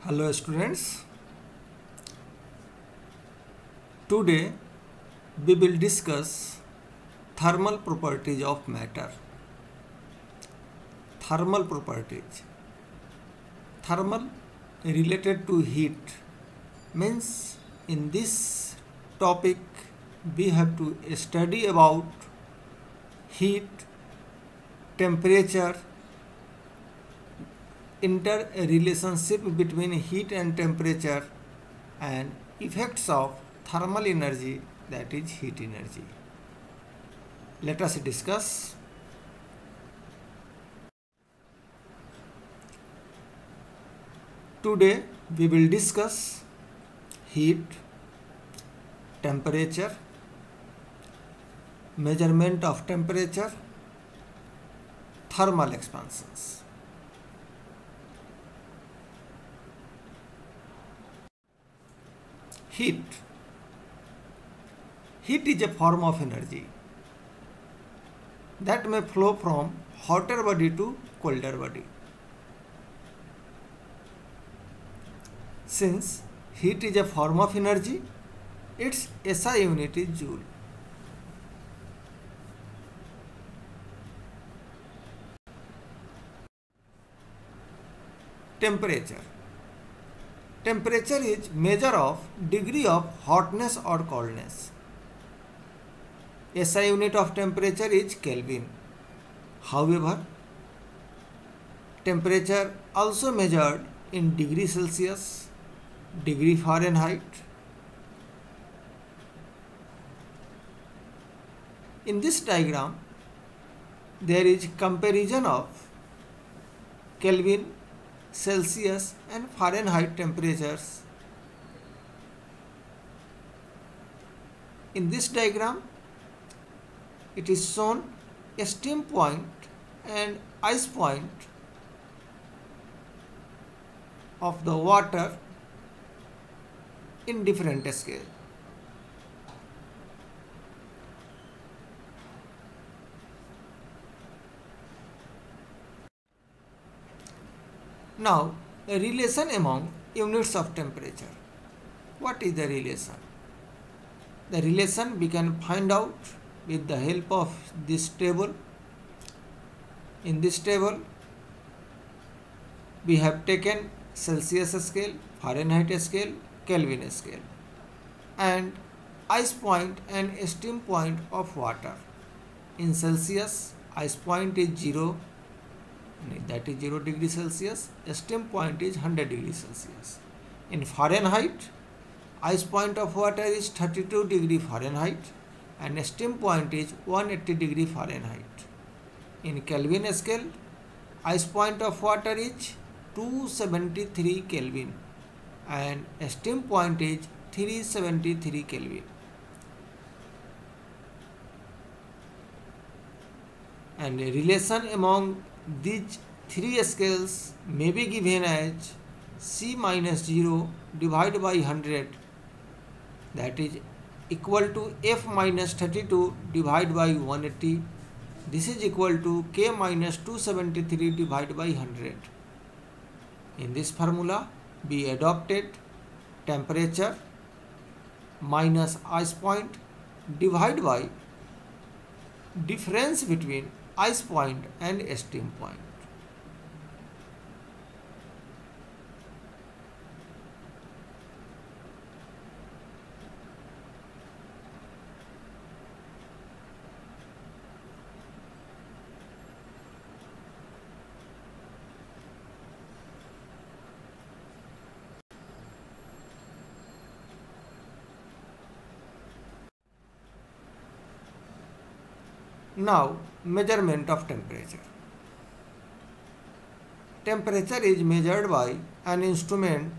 Hello students, today we will discuss thermal properties of matter. Thermal properties. Thermal related to heat means in this topic we have to study about heat, temperature, interrelationship between heat and temperature and effects of thermal energy, that is heat energy. Let us discuss. Today we will discuss heat, temperature, measurement of temperature, thermal expansions. Heat. Heat is a form of energy that may flow from hotter body to colder body. Since heat is a form of energy, its SI unit is joule. Temperature. Temperature is measure of degree of hotness or coldness. SI unit of temperature is Kelvin. However, temperature also measured in degree Celsius, degree Fahrenheit. In this diagram, there is comparison of Kelvin, Celsius and Fahrenheit temperatures. In this diagram, it is shown a steam point and ice point of the water in different scale. Now, a relation among units of temperature. What is the relation? The relation we can find out with the help of this table. In this table, we have taken Celsius scale, Fahrenheit scale, Kelvin scale, and ice point and steam point of water. In Celsius, ice point is 0, that is 0 degree Celsius, steam point is 100 degree Celsius. In Fahrenheit, ice point of water is 32 degree Fahrenheit and steam point is 180 degree Fahrenheit. In Kelvin scale, ice point of water is 273 Kelvin and steam point is 373 Kelvin. And a relation among these three scales may be given as C minus 0 divided by 100, that is equal to F minus 32 divided by 180. This is equal to K minus 273 divided by 100. In this formula, we adopted temperature minus ice point divided by difference between ice point and steam point. Now, measurement of temperature. Temperature is measured by an instrument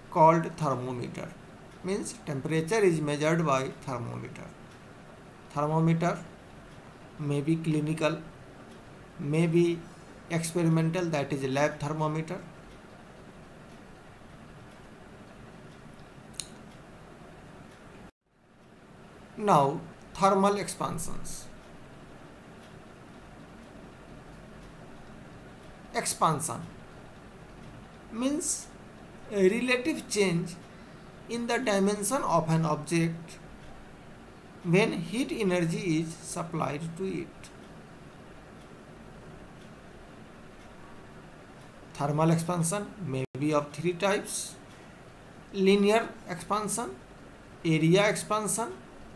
called thermometer. Means temperature is measured by thermometer. Thermometer may be clinical, may be experimental, that is lab thermometer. Now, thermal expansions. Expansion means a relative change in the dimension of an object when heat energy is supplied to it. Thermal expansion may be of three types: linear expansion, area expansion,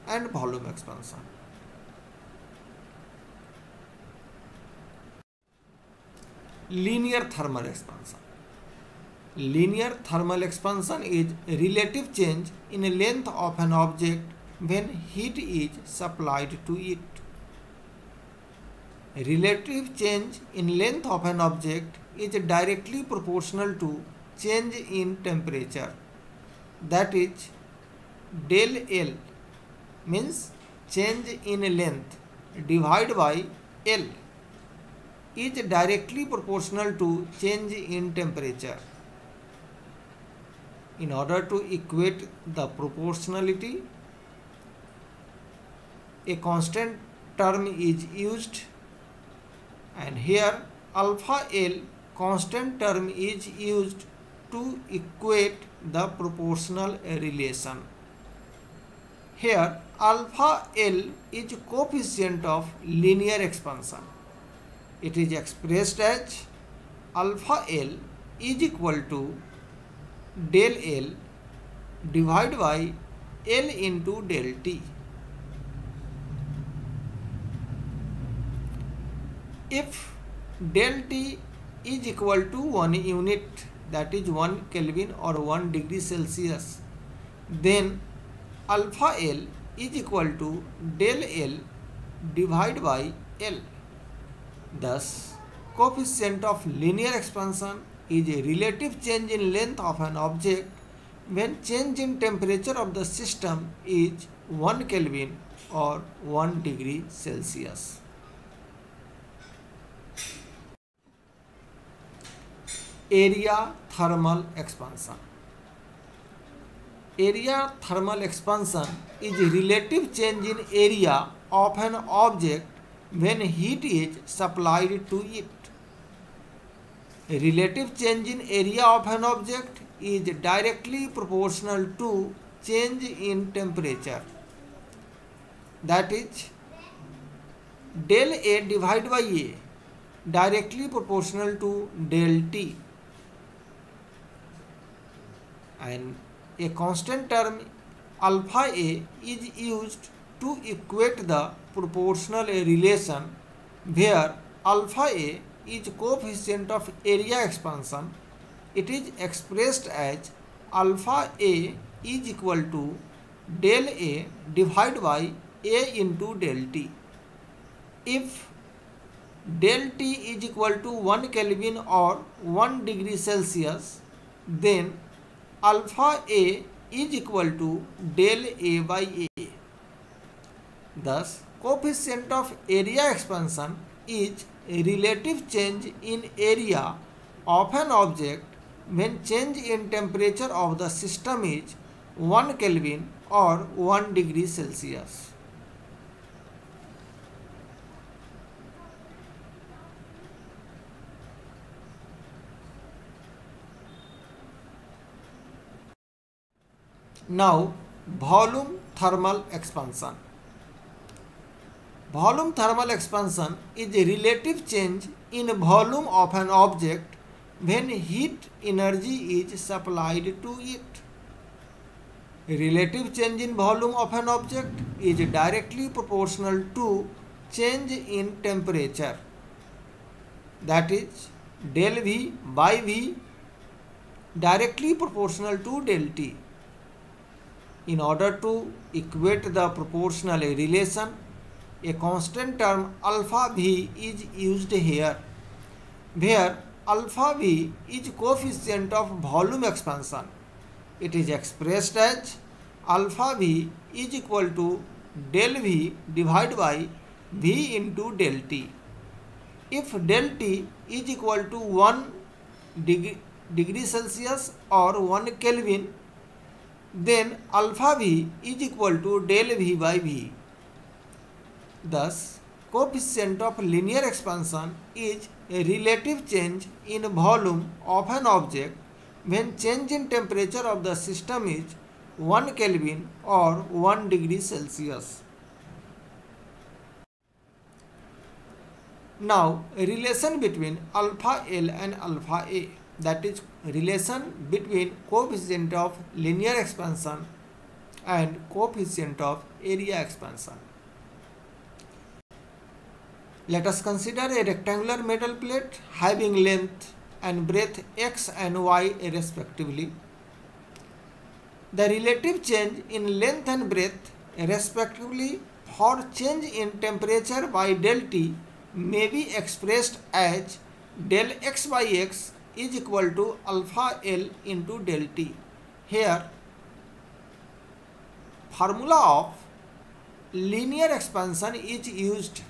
and volume expansion. Linear thermal expansion. Linear thermal expansion is relative change in length of an object when heat is supplied to it. Relative change in length of an object is directly proportional to change in temperature. That is, del L means change in length divided by L is directly proportional to change in temperature. In order to equate the proportionality, a constant term is used, and here alpha L constant term is used to equate the proportional relation. Here alpha L is coefficient of linear expansion. It is expressed as alpha L is equal to del L divided by L into del T. If del T is equal to 1 unit, that is 1 Kelvin or 1 degree Celsius, then alpha L is equal to del L divided by L. Thus, coefficient of linear expansion is a relative change in length of an object when change in temperature of the system is 1 Kelvin or 1 degree Celsius. Area thermal expansion. Area thermal expansion is a relative change in area of an object when heat is supplied to it. A relative change in area of an object is directly proportional to change in temperature. That is, del A divided by A directly proportional to del T, and a constant term alpha A is used to equate the proportional relation where alpha A is coefficient of area expansion. It is expressed as alpha A is equal to del A divided by A into del T. If del T is equal to 1 Kelvin or 1 degree Celsius, then alpha A is equal to del A by A. Thus, coefficient of area expansion is a relative change in area of an object when change in temperature of the system is 1 Kelvin or 1 degree Celsius. Now, volume thermal expansion. Volume thermal expansion is a relative change in volume of an object when heat energy is supplied to it. A relative change in volume of an object is directly proportional to change in temperature. That is, del V by V directly proportional to del T. In order to equate the proportional relation, a constant term alpha V is used here, where alpha V is coefficient of volume expansion. It is expressed as alpha V is equal to del V divided by V into del T. If del T is equal to 1 degree Celsius or 1 Kelvin, then alpha V is equal to del V by V. Thus, coefficient of linear expansion is a relative change in volume of an object when change in temperature of the system is 1 Kelvin or 1 degree Celsius. Now, relation between alpha L and alpha A, that is relation between coefficient of linear expansion and coefficient of area expansion. Let us consider a rectangular metal plate having length and breadth x and y respectively. The relative change in length and breadth respectively for change in temperature by del T may be expressed as del x by x is equal to alpha L into del T. Here, formula of linear expansion is used.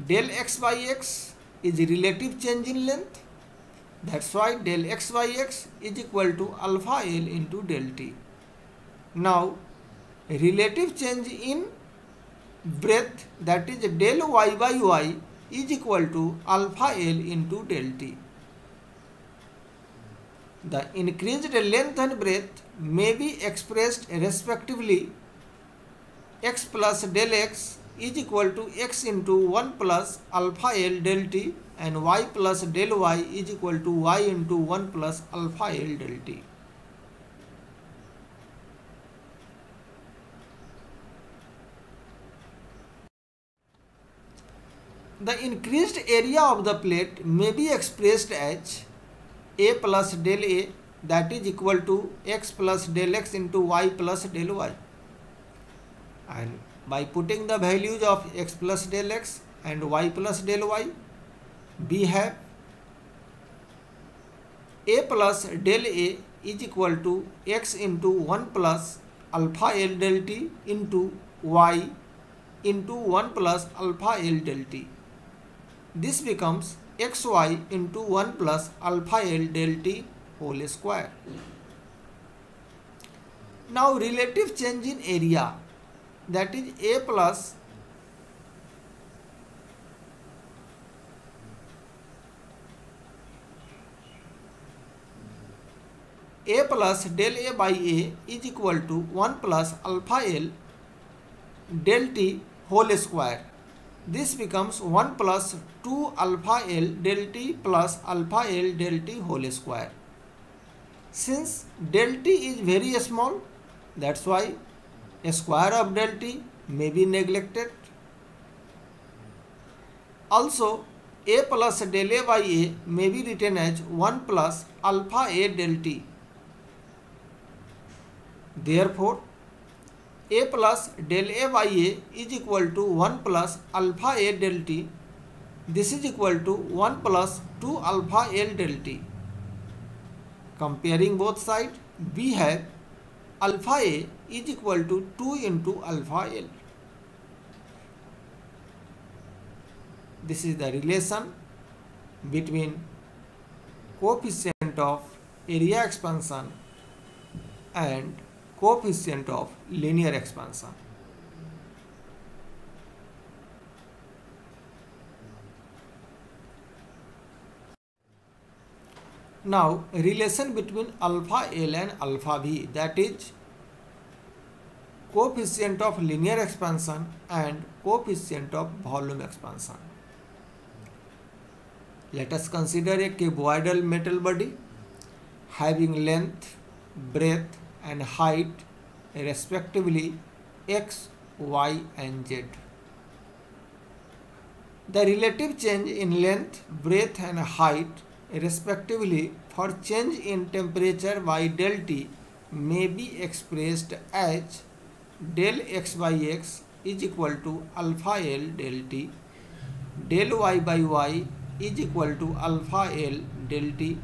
Del x by x is relative change in length. That's why del x by x is equal to alpha L into del T. Now, relative change in breadth, that is del y by y, is equal to alpha L into del T. The increased length and breadth may be expressed respectively. X plus del x is equal to x into 1 plus alpha L del T, and y plus del y is equal to y into 1 plus alpha L del T. The increased area of the plate may be expressed as A plus del A, that is equal to x plus del x into y plus del y. And by putting the values of x plus del x and y plus del y, we have A plus del A is equal to x into 1 plus alpha L del T into y into 1 plus alpha L del T. This becomes xy into 1 plus alpha L del T whole square. Now, relative change in area, that is A plus del A by A is equal to 1 plus alpha L del T whole square. This becomes 1 plus 2 alpha L del T plus alpha L del T whole square. Since del T is very small, that's why a square of del T may be neglected. Also, A plus del A by A may be written as 1 plus alpha A del T. Therefore, A plus del A by A is equal to 1 plus alpha A del T. This is equal to 1 plus 2 alpha L del T. Comparing both sides, we have alpha A is equal to 2 into alpha L. This is the relation between coefficient of area expansion and coefficient of linear expansion. Now, relation between alpha L and alpha V, that is coefficient of linear expansion and coefficient of volume expansion. Let us consider a cuboidal metal body having length, breadth and height respectively x, y and z. The relative change in length, breadth and height respectively for change in temperature by del T may be expressed as del x by x is equal to alpha L del T, del y by y is equal to alpha L del T.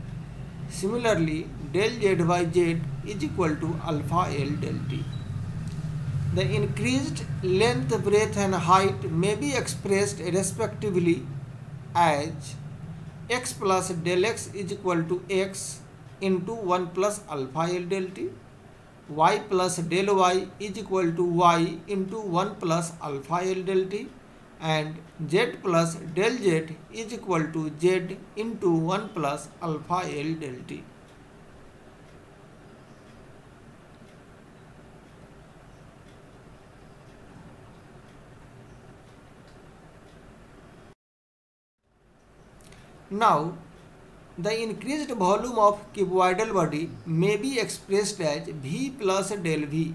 Similarly, del z by z is equal to alpha L del T. The increased length, breadth and height may be expressed respectively as x plus del x is equal to x into 1 plus alpha L del T, y plus del y is equal to y into 1 plus alpha L del T, and Z plus del Z is equal to Z into 1 plus alpha L del T. Now, the increased volume of cuboidal body may be expressed as V plus del V.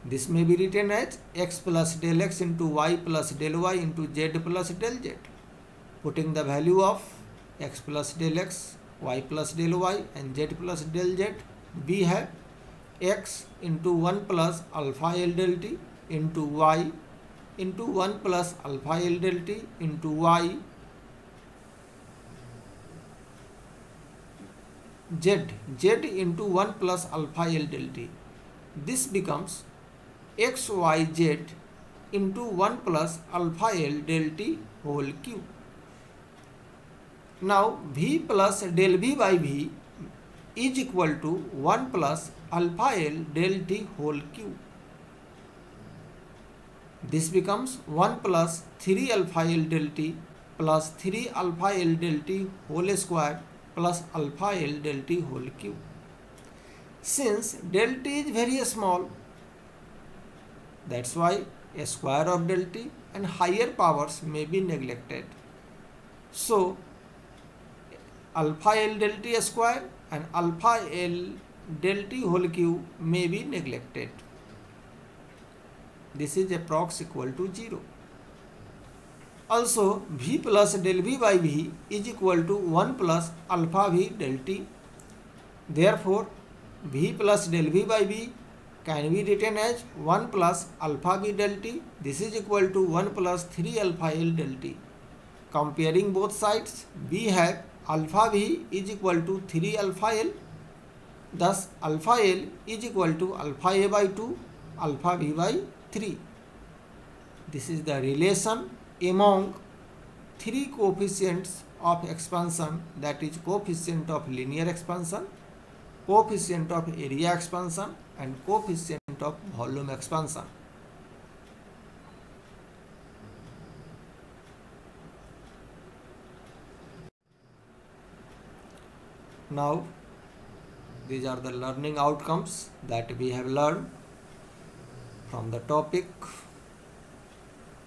This may be written as x plus del x into y plus del y into z plus del z. Putting the value of x plus del x, y plus del y and z plus del z, we have x into 1 plus alpha L del t into y into 1 plus alpha L del t into y z into 1 plus alpha L del t. This becomes xyz into 1 plus alpha L del t whole cube. Now v plus del v by v is equal to 1 plus alpha L del t whole cube. This becomes 1 plus 3 alpha L del t plus 3 alpha L del t whole square plus alpha L del t whole cube. Since del t is very small, that's why a square of del t and higher powers may be neglected. So, alpha L del t square and alpha L del t whole cube may be neglected. This is approx equal to 0. Also, v plus del v by v is equal to 1 plus alpha v del t. Therefore, v plus del v by v can be written as 1 plus alpha v del t. This is equal to 1 plus 3 alpha L del t. Comparing both sides, we have alpha v is equal to 3 alpha L. Thus, alpha L is equal to alpha A by 2, alpha v by 3. This is the relation among three coefficients of expansion, that is coefficient of linear expansion, coefficient of area expansion and coefficient of volume expansion. Now, these are the learning outcomes that we have learned from the topic,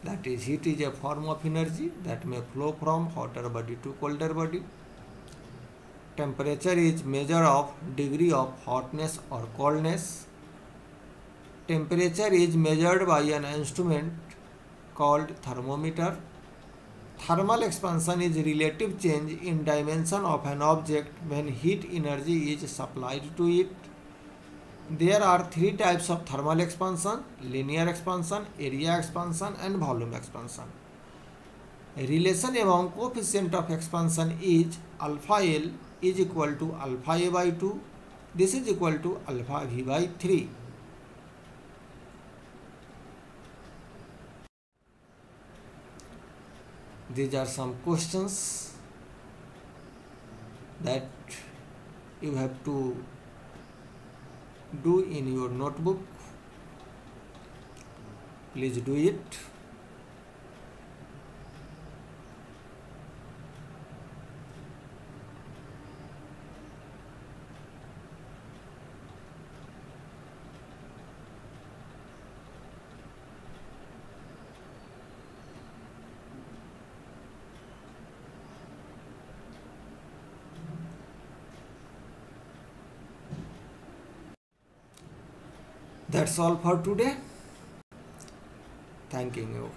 that is heat is a form of energy that may flow from hotter body to colder body. Temperature is measure of degree of hotness or coldness. Temperature is measured by an instrument called thermometer. Thermal expansion is relative change in dimension of an object when heat energy is supplied to it. There are three types of thermal expansion: linear expansion, area expansion and volume expansion. A relation among coefficient of expansion is alpha L is equal to alpha A by 2. This is equal to alpha V by 3. These are some questions that you have to do in your notebook. Please do it. That's all for today. Thanking you.